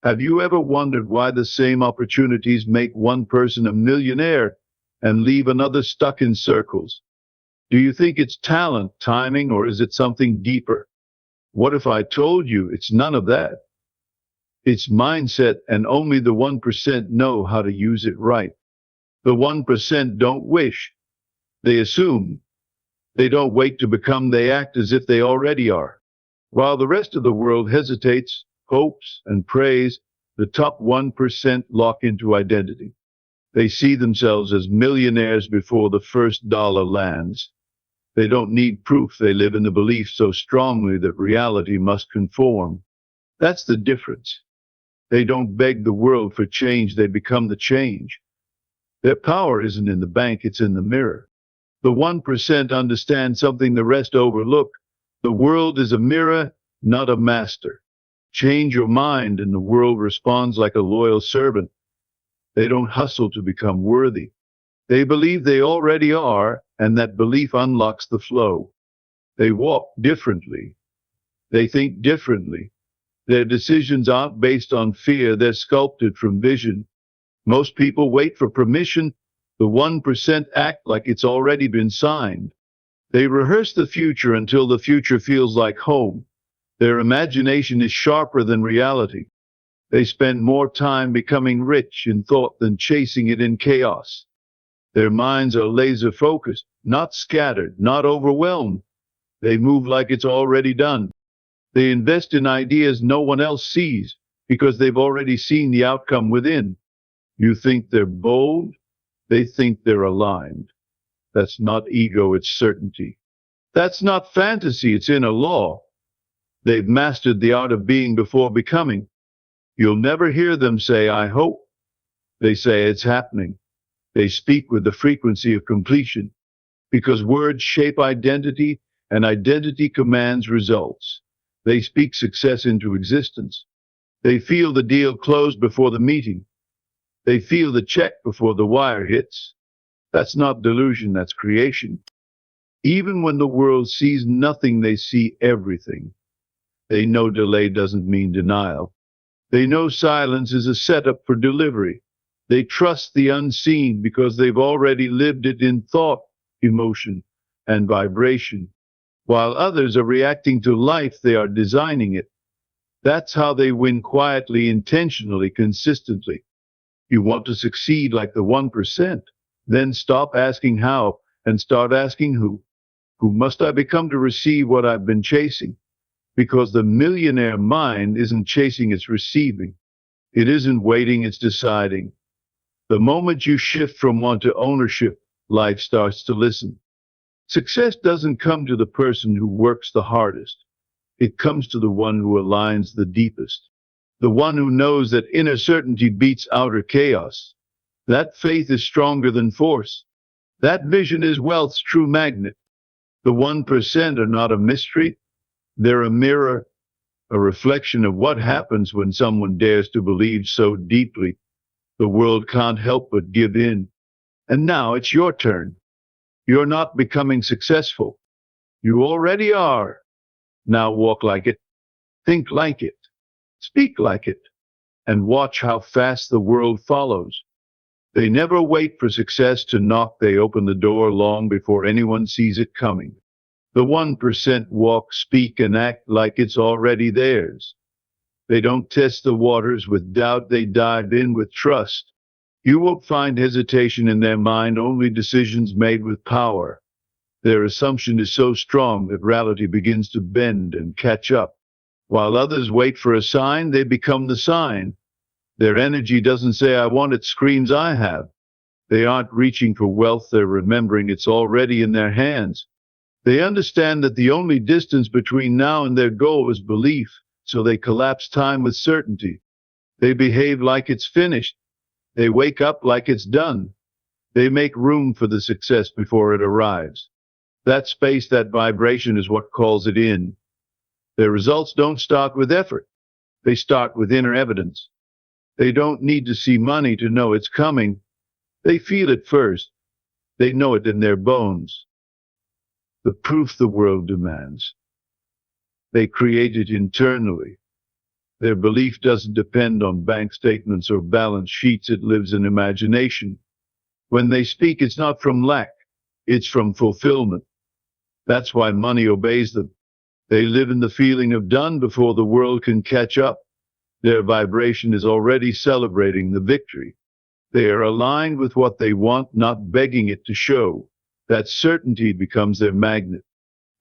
Have you ever wondered why the same opportunities make one person a millionaire and leave another stuck in circles? Do you think it's talent, timing, or is it something deeper? What if I told you it's none of that? It's mindset, and only the 1% know how to use it right. The 1% don't wish, they assume. They don't wait to become, they act as if they already are. While the rest of the world hesitates, hopes, and prays, the top 1% lock into identity. They see themselves as millionaires before the first dollar lands. They don't need proof, they live in the belief so strongly that reality must conform. That's the difference. They don't beg the world for change, they become the change. Their power isn't in the bank, it's in the mirror. The 1% understand something the rest overlook. The world is a mirror, not a master. Change your mind and the world responds like a loyal servant. They don't hustle to become worthy. They believe they already are, and that belief unlocks the flow. They walk differently. They think differently. Their decisions aren't based on fear, they're sculpted from vision. Most people wait for permission. The 1% act like it's already been signed. They rehearse the future until the future feels like home. Their imagination is sharper than reality. They spend more time becoming rich in thought than chasing it in chaos. Their minds are laser focused, not scattered, not overwhelmed. They move like it's already done. They invest in ideas no one else sees because they've already seen the outcome within. You think they're bold? They think they're aligned. That's not ego, it's certainty. That's not fantasy, it's inner law. They've mastered the art of being before becoming. You'll never hear them say, I hope. They say it's happening. They speak with the frequency of completion because words shape identity and identity commands results. They speak success into existence. They feel the deal closed before the meeting. They feel the check before the wire hits. That's not delusion, that's creation. Even when the world sees nothing, they see everything. They know delay doesn't mean denial. They know silence is a setup for delivery. They trust the unseen because they've already lived it in thought, emotion, and vibration. While others are reacting to life, they are designing it. That's how they win quietly, intentionally, consistently. You want to succeed like the 1%? Then stop asking how and start asking who. Who must I become to receive what I've been chasing? Because the millionaire mind isn't chasing, it's receiving. It isn't waiting, it's deciding. The moment you shift from want to ownership, life starts to listen. Success doesn't come to the person who works the hardest. It comes to the one who aligns the deepest. The one who knows that inner certainty beats outer chaos. That faith is stronger than force. That vision is wealth's true magnet. The 1% are not a mystery. They're a mirror, a reflection of what happens when someone dares to believe so deeply. The world can't help but give in. And now it's your turn. You're not becoming successful. You already are. Now walk like it, think like it, speak like it, and watch how fast the world follows. They never wait for success to knock, they open the door long before anyone sees it coming. The 1% walk, speak, and act like it's already theirs. They don't test the waters with doubt, they dive in with trust. You won't find hesitation in their mind, only decisions made with power. Their assumption is so strong that reality begins to bend and catch up. While others wait for a sign, they become the sign. Their energy doesn't say, I want it, screams, I have. They aren't reaching for wealth, they're remembering it's already in their hands. They understand that the only distance between now and their goal is belief, so they collapse time with certainty. They behave like it's finished. They wake up like it's done. They make room for the success before it arrives. That space, that vibration is what calls it in. Their results don't start with effort. They start with inner evidence. They don't need to see money to know it's coming. They feel it first. They know it in their bones. The proof the world demands. They create it internally. Their belief doesn't depend on bank statements or balance sheets, it lives in imagination. When they speak, it's not from lack, it's from fulfillment. That's why money obeys them. They live in the feeling of done before the world can catch up. Their vibration is already celebrating the victory. They are aligned with what they want, not begging it to show. That certainty becomes their magnet.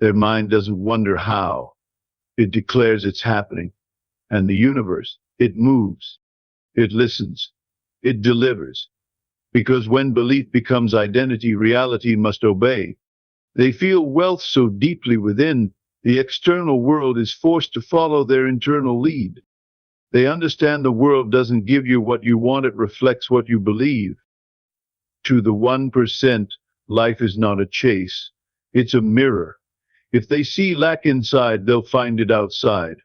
Their mind doesn't wonder how. It declares it's happening. And the universe, it moves. It listens. It delivers. Because when belief becomes identity, reality must obey. They feel wealth so deeply within, the external world is forced to follow their internal lead. They understand the world doesn't give you what you want, it reflects what you believe. To the 1%, life is not a chase, it's a mirror. If they see lack inside, they'll find it outside.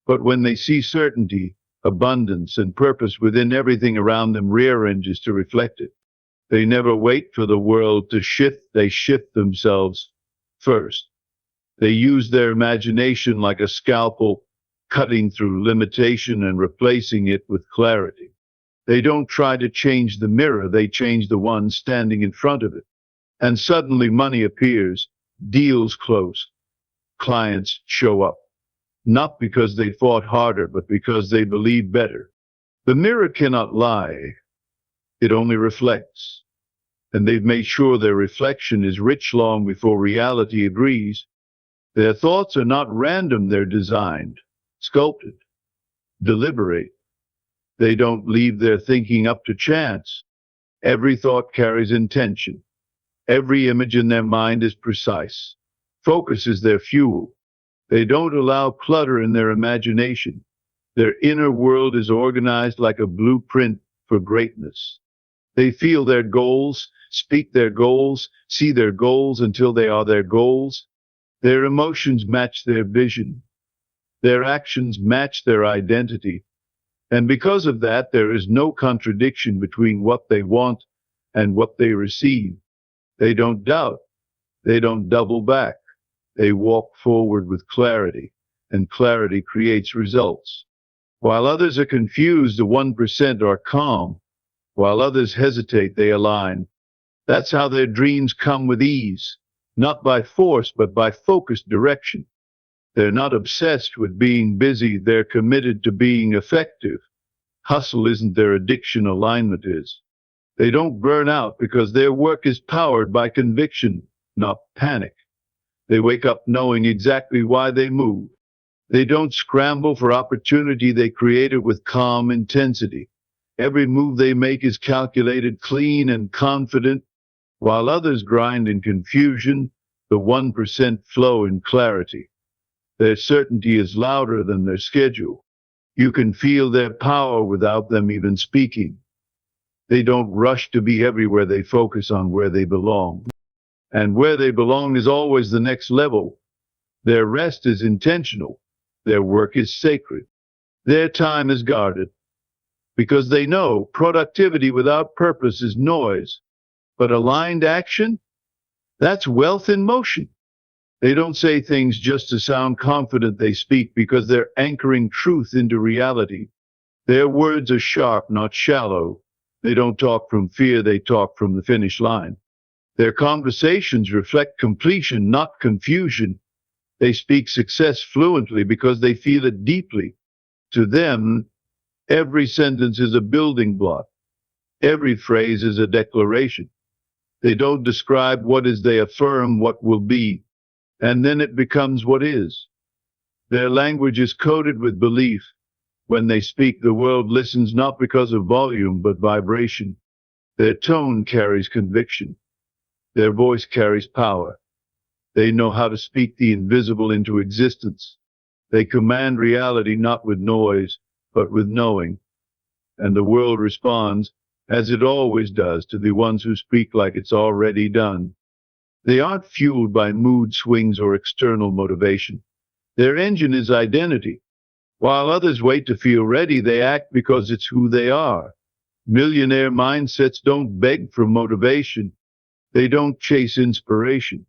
But when they see certainty, abundance, and purpose within, everything around them rearranges to reflect it. They never wait for the world to shift, they shift themselves first. They use their imagination like a scalpel, cutting through limitation and replacing it with clarity. They don't try to change the mirror, they change the one standing in front of it. And suddenly money appears, deals close, clients show up. Not because they fought harder, but because they believe better. The mirror cannot lie, it only reflects. And they've made sure their reflection is rich long before reality agrees. Their thoughts are not random, they're designed, sculpted, deliberate. They don't leave their thinking up to chance. Every thought carries intention. Every image in their mind is precise. Focus is their fuel. They don't allow clutter in their imagination. Their inner world is organized like a blueprint for greatness. They feel their goals, speak their goals, see their goals until they are their goals. Their emotions match their vision. Their actions match their identity. And because of that, there is no contradiction between what they want and what they receive. They don't doubt. They don't double back. They walk forward with clarity, and clarity creates results. While others are confused, the 1% are calm. While others hesitate, they align. That's how their dreams come with ease, not by force, but by focused direction. They're not obsessed with being busy, they're committed to being effective. Hustle isn't their addiction, alignment is. They don't burn out because their work is powered by conviction, not panic. They wake up knowing exactly why they move. They don't scramble for opportunity, they create it with calm intensity. Every move they make is calculated, clean, and confident. While others grind in confusion, the 1% flow in clarity. Their certainty is louder than their schedule. You can feel their power without them even speaking. They don't rush to be everywhere, they focus on where they belong. And where they belong is always the next level. Their rest is intentional. Their work is sacred. Their time is guarded. Because they know productivity without purpose is noise. But aligned action, that's wealth in motion. They don't say things just to sound confident, they speak because they're anchoring truth into reality. Their words are sharp, not shallow. They don't talk from fear, they talk from the finish line. Their conversations reflect completion, not confusion. They speak success fluently because they feel it deeply. To them, every sentence is a building block. Every phrase is a declaration. They don't describe what is, they affirm what will be. And then it becomes what is. Their language is coded with belief. When they speak, the world listens not because of volume, but vibration. Their tone carries conviction. Their voice carries power. They know how to speak the invisible into existence. They command reality not with noise, but with knowing. And the world responds, as it always does, to the ones who speak like it's already done. They aren't fueled by mood swings or external motivation. Their engine is identity. While others wait to feel ready, they act because it's who they are. Millionaire mindsets don't beg for motivation. They don't chase inspiration.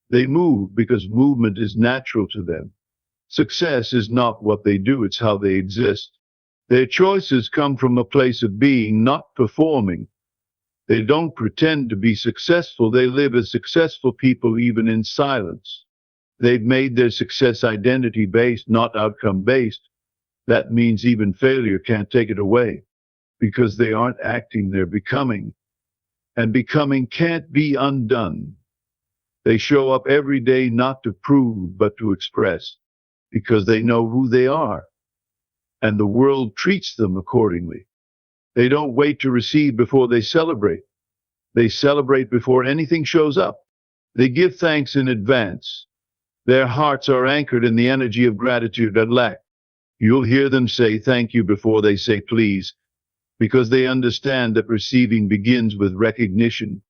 They move because movement is natural to them. Success is not what they do, it's how they exist. Their choices come from a place of being, not performing. They don't pretend to be successful, they live as successful people even in silence. They've made their success identity based, not outcome based. That means even failure can't take it away because they aren't acting, they're becoming. And becoming can't be undone. They show up every day not to prove, but to express, because they know who they are, and the world treats them accordingly. They don't wait to receive before they celebrate. They celebrate before anything shows up. They give thanks in advance. Their hearts are anchored in the energy of gratitude and lack. You'll hear them say thank you before they say please, because they understand that receiving begins with recognition.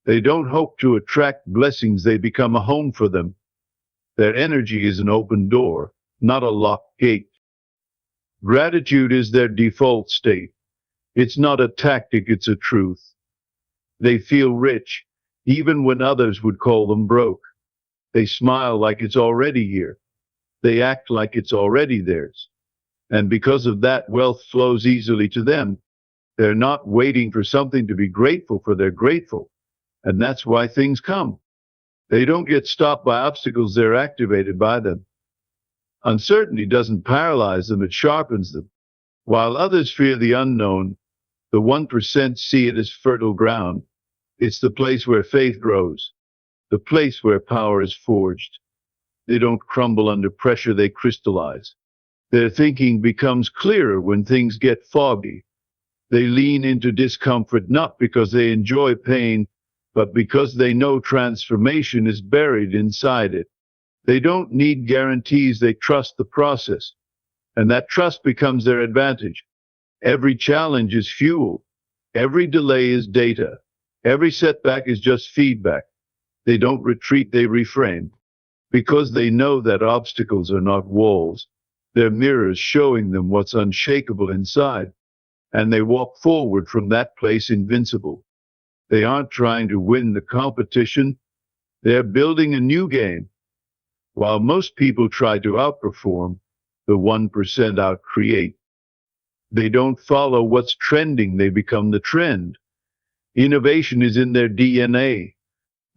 They don't hope to attract blessings, they become a home for them. Their energy is an open door, not a locked gate. Gratitude is their default state. It's not a tactic, it's a truth. They feel rich, even when others would call them broke. They smile like it's already here. They act like it's already theirs. And because of that, wealth flows easily to them. They're not waiting for something to be grateful for, they're grateful. And that's why things come. They don't get stopped by obstacles, they're activated by them. Uncertainty doesn't paralyze them, it sharpens them. While others fear the unknown, the 1% see it as fertile ground. It's the place where faith grows, the place where power is forged. They don't crumble under pressure, they crystallize. Their thinking becomes clearer when things get foggy. They lean into discomfort not because they enjoy pain, but because they know transformation is buried inside it. They don't need guarantees, they trust the process. And that trust becomes their advantage. Every challenge is fuel. Every delay is data. Every setback is just feedback. They don't retreat, they reframe. Because they know that obstacles are not walls. They're mirrors showing them what's unshakable inside. And they walk forward from that place invincible. They aren't trying to win the competition. They're building a new game. While most people try to outperform, the 1% outcreate. They don't follow what's trending, they become the trend. Innovation is in their DNA.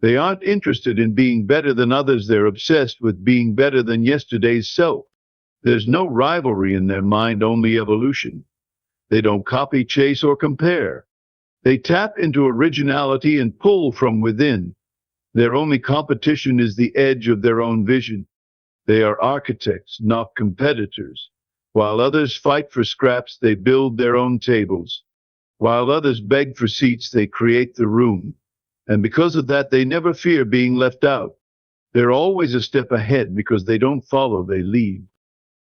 They aren't interested in being better than others, they're obsessed with being better than yesterday's self. There's no rivalry in their mind, only evolution. They don't copy, chase, or compare. They tap into originality and pull from within. Their only competition is the edge of their own vision. They are architects, not competitors. While others fight for scraps, they build their own tables. While others beg for seats, they create the room. And because of that, they never fear being left out. They're always a step ahead because they don't follow, they lead.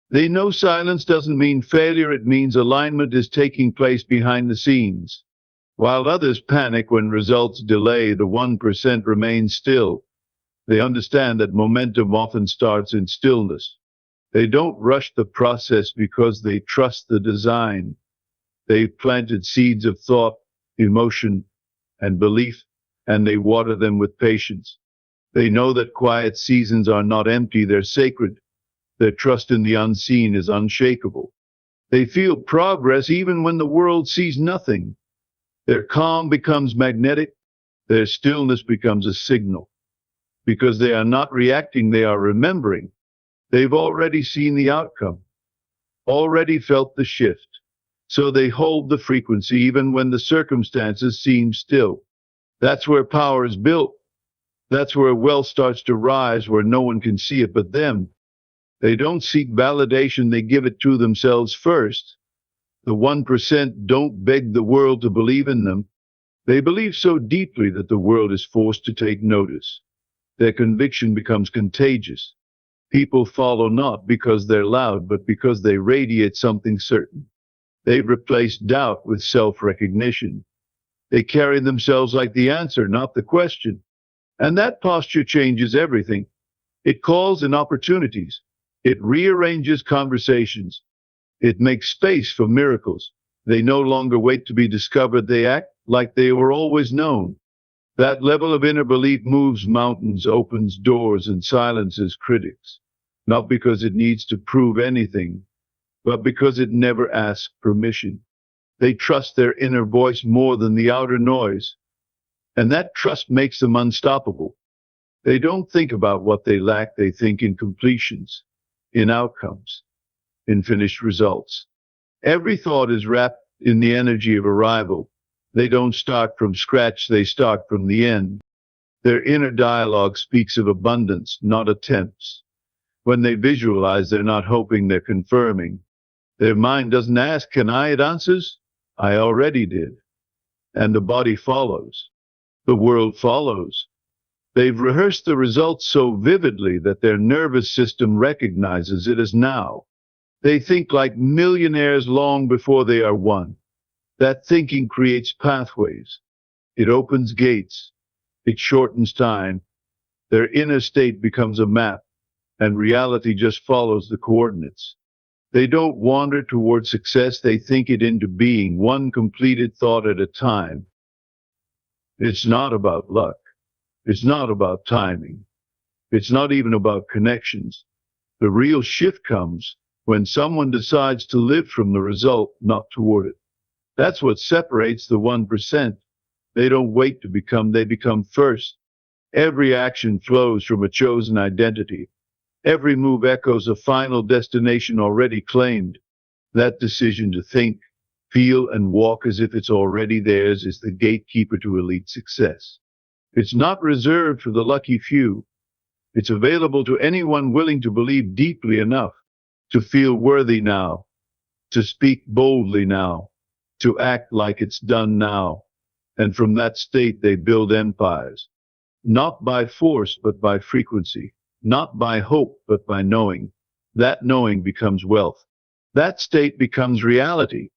They know silence doesn't mean failure, it means alignment is taking place behind the scenes. While others panic when results delay, the 1% remain still. They understand that momentum often starts in stillness. They don't rush the process because they trust the design. They've planted seeds of thought, emotion, and belief, and they water them with patience. They know that quiet seasons are not empty, they're sacred. Their trust in the unseen is unshakable. They feel progress even when the world sees nothing. Their calm becomes magnetic. Their stillness becomes a signal. Because they are not reacting, they are remembering. They've already seen the outcome, already felt the shift. So they hold the frequency even when the circumstances seem still. That's where power is built. That's where wealth starts to rise, where no one can see it but them. They don't seek validation, they give it to themselves first. The 1% don't beg the world to believe in them. They believe so deeply that the world is forced to take notice. Their conviction becomes contagious. People follow not because they're loud, but because they radiate something certain. They've replaced doubt with self-recognition. They carry themselves like the answer, not the question. And that posture changes everything. It calls in opportunities. It rearranges conversations. It makes space for miracles. They no longer wait to be discovered. They act like they were always known. That level of inner belief moves mountains, opens doors, and silences critics. not because it needs to prove anything, but because it never asks permission. They trust their inner voice more than the outer noise, and that trust makes them unstoppable. They don't think about what they lack, they think in completions, in outcomes, in finished results. Every thought is wrapped in the energy of arrival. They don't start from scratch, they start from the end. Their inner dialogue speaks of abundance, not attempts. When they visualize, they're not hoping, they're confirming. Their mind doesn't ask, can I? It answers, I already did. And the body follows. The world follows. They've rehearsed the results so vividly that their nervous system recognizes it as now. They think like millionaires long before they are one. That thinking creates pathways. It opens gates. It shortens time. Their inner state becomes a map, and reality just follows the coordinates. They don't wander toward success, they think it into being, one completed thought at a time. It's not about luck. It's not about timing. It's not even about connections. The real shift comes when someone decides to live from the result, not toward it. That's what separates the 1%. They don't wait to become, they become first. Every action flows from a chosen identity. Every move echoes a final destination already claimed. That decision to think, feel, and walk as if it's already theirs is the gatekeeper to elite success. It's not reserved for the lucky few. It's available to anyone willing to believe deeply enough, to feel worthy now, to speak boldly now, to act like it's done now. And from that state they build empires, not by force but by frequency, not by hope but by knowing. That knowing becomes wealth. That state becomes reality.